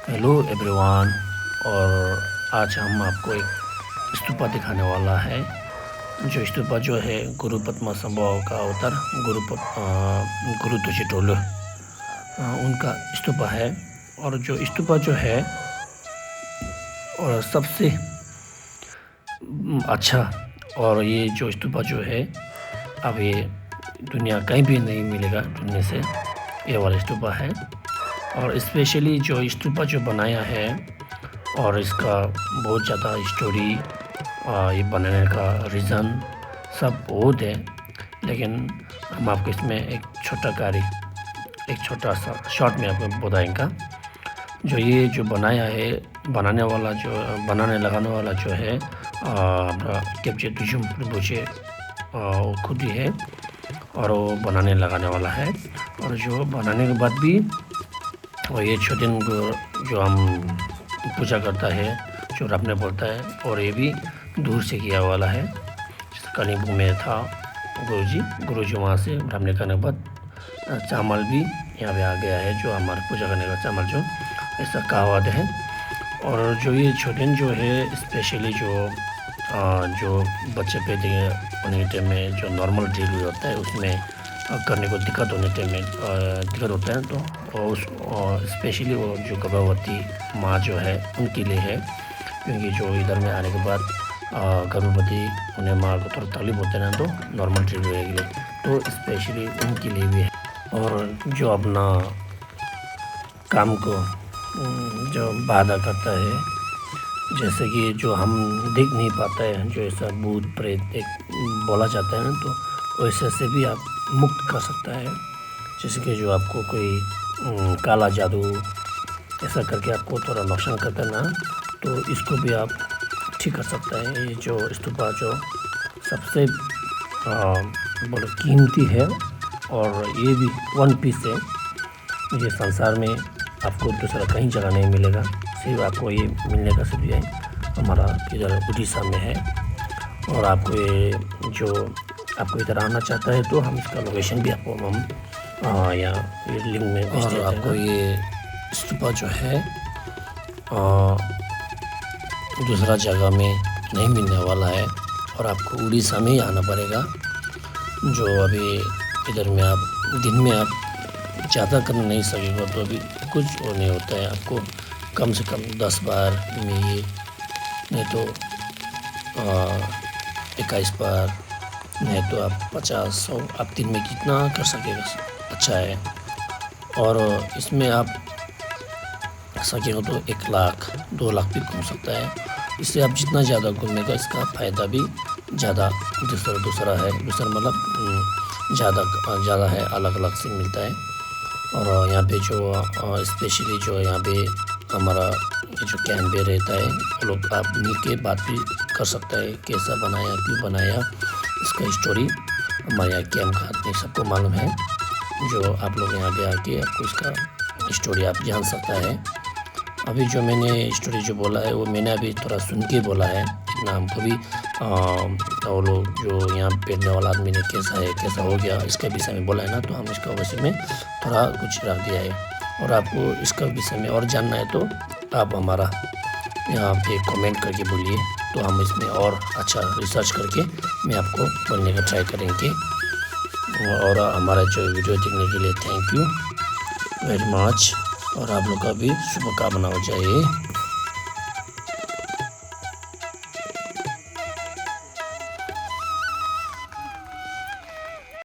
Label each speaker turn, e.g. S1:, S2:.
S1: Hello everyone. और आज हम आपको एक स्तूपा दिखाने वाला है। जो स्तूपा जो है गुरु पद्मसंभव का अवतार गुरु तुषिटोलु उनका स्तूपा है। और जो स्तूपा जो है और सबसे अच्छा, और ये जो स्तूपा जो है अब ये दुनिया कहीं भी नहीं मिलेगा दुनिया से, ये वाला स्तूपा है। और स्पेशली जो स्तूपा जो बनाया है और इसका बहुत ज़्यादा स्टोरी, ये बनाने का रीज़न सब बहुत है। लेकिन हम आपको इसमें एक छोटा सा शॉर्ट में आपको बताएंगे। जो ये जो बनाया है, बनाने लगाने वाला जो है केपचे तुजुम रिम्पोचे खुद ही है, और वो बनाने लगाने वाला है। और जो बनाने के बाद भी और ये छोटे को जो हम पूजा करता है, जो रखने पड़ता है, और ये भी दूर से किया वाला है। कलिंग में था गुरुजी वहाँ से रखने करने के बाद चावल भी यहाँ पे आ गया है, जो हमारे पूजा करने का चावल जो ऐसा कहावत है। और जो ये छोटे जो है स्पेशली जो बच्चे पैदा होने के टाइम में जो नॉर्मल डिलीवरी होता है उसमें करने को दिक्कत होता है, तो स्पेशली वो जो गर्भवती माँ जो है उनके लिए है। क्योंकि जो इधर में आने के बाद गर्भवती होने माँ को थोड़ा तकलीफ होता है ना, तो नॉर्मल डिलीवरी के लिए तो स्पेशली उनके लिए भी है। और जो अपना काम को जो बाधा करता है, जैसे कि जो हम देख नहीं पाता है, जो ऐसा भूत प्रेत एक बोला जाता है ना, तो वैसे से भी आप मुक्त कर सकता है। जैसे कि जो आपको कोई काला जादू ऐसा करके आपको थोड़ा नुकसान करता है ना, तो इसको भी आप ठीक कर सकता है। ये जो स्तूपा जो सबसे बड़ा कीमती है, और ये भी वन पीस है। ये संसार में आपको दूसरा कहीं जगह नहीं मिलेगा, सिर्फ आपको ये मिलने का सिर्फ है हमारा इधर उड़ीसा में है। और आपको ये जो आपको इधर आना चाहता है तो हम इसका लोकेशन भी आपको हम यहाँ ये लिंक में भेज देते हैं। आपको ये स्तूपा जो है दूसरा जगह में नहीं मिलने वाला है, और आपको उड़ीसा में ही आना पड़ेगा। जो अभी इधर में आप दिन में आप ज़्यादा कर नहीं सकेगा, तो अभी कुछ वो नहीं होता है। आपको कम से कम 10 बार में ये, नहीं तो 21 बार, नहीं तो आप 50-100 आप दिन में कितना कर सकेगा अच्छा है। और इसमें आप सकेगा तो 1 लाख 2 लाख भी घूम सकता है। इससे आप जितना ज़्यादा घूमेगा इसका फ़ायदा भी ज़्यादा दूसरा है, मतलब ज़्यादा है, अलग अलग से मिलता है। और यहाँ पे जो स्पेशली जो यहाँ पे हमारा ये जो कैंप पे रहता है, वो लोग आप मिल के बात भी कर सकता है, कैसा बनाया, क्यों बनाया, इसका स्टोरी हमारे यहाँ कैंप का आदमी सबको मालूम है। जो आप लोग यहाँ पे आके आपको इसका स्टोरी आप जान सकता है। अभी जो मैंने स्टोरी जो बोला है वो मैंने अभी थोड़ा सुन के बोला है, इतना हमको भी वो लोग जो यहाँ बैठने वाला आदमी ने कैसा हो गया इसके विषय में बोला है ना, तो हम इसका विषय में थोड़ा कुछ रख दिया है। और आपको इसका विषय में और जानना है तो आप हमारा यहाँ पे कमेंट करके बोलिए, तो हम इसमें और अच्छा रिसर्च करके मैं आपको बोलने का ट्राई करेंगे। और हमारा जो वीडियो देखने के लिए थैंक यू वेरी मच, और आप लोग का भी शुभकामना हो जाए।